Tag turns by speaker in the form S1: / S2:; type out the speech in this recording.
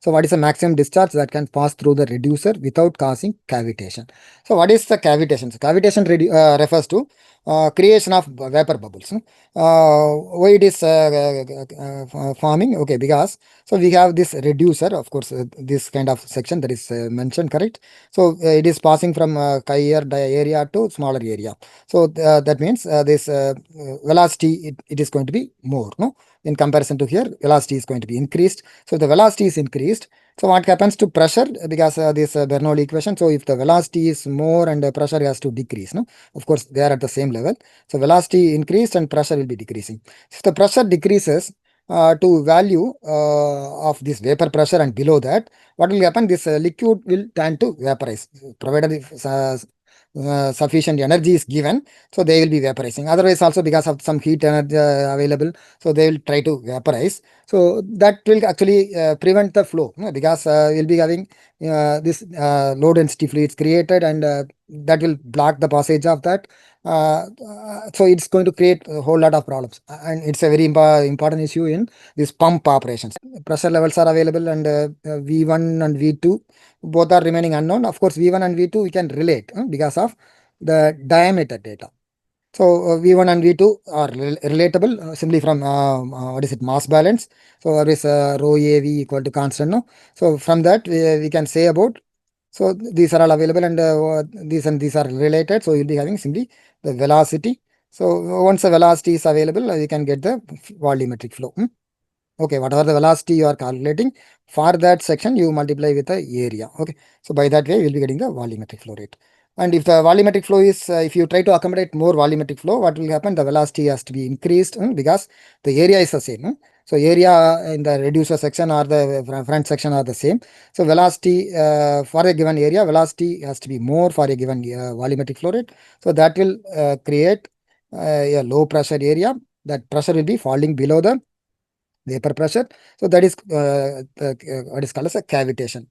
S1: So what is the maximum discharge that can pass through the reducer without causing cavitation? So what is the cavitation? So cavitation refers to creation of vapor bubbles. Why it is forming? Okay, because so we have this reducer, of course, this kind of section that is mentioned, correct? So it is passing from higher area to smaller area. So that means this velocity, it is going to be more, no? In comparison to here, velocity is going to be increased. So if the velocity is increased, so what happens to pressure? Because this Bernoulli equation, so if the velocity is more and the pressure has to decrease, no? Of course, they are at the same level. So velocity increased and pressure will be decreasing. If the pressure decreases to value of this vapor pressure and below that, what will happen? This liquid will tend to vaporize, provided if, sufficient energy is given, so they will be vaporizing. Otherwise, also because of some heat energy available, so they will try to vaporize. So that will actually prevent the flow, no? Because we'll be having this low density fluids created, and that will block the passage of that. So it's going to create a whole lot of problems, and it's a very important issue in this pump operations. Pressure levels are available, and V1 and V2 both are remaining unknown. Of course, V1 and V2 we can relate because of the diameter data. So V1 and V2 are relatable simply from what is it, mass balance. So there is rho AV equal to constant. No? So from that we can say about. So these are all available, and these are related. So you'll be having simply the velocity. So once the velocity is available, you can get the volumetric flow. Okay, whatever the velocity you are calculating, for that section you multiply with the area. Okay, so by that way you'll be getting the volumetric flow rate. And if the volumetric flow is, if you try to accommodate more volumetric flow, what will happen? The velocity has to be increased because the area is the same. So area in the reducer section or the front section are the same. So velocity for a given area, velocity has to be more for a given volumetric flow rate. So that will create a low pressure area. That pressure will be falling below the vapor pressure. So that is what is called as a cavitation.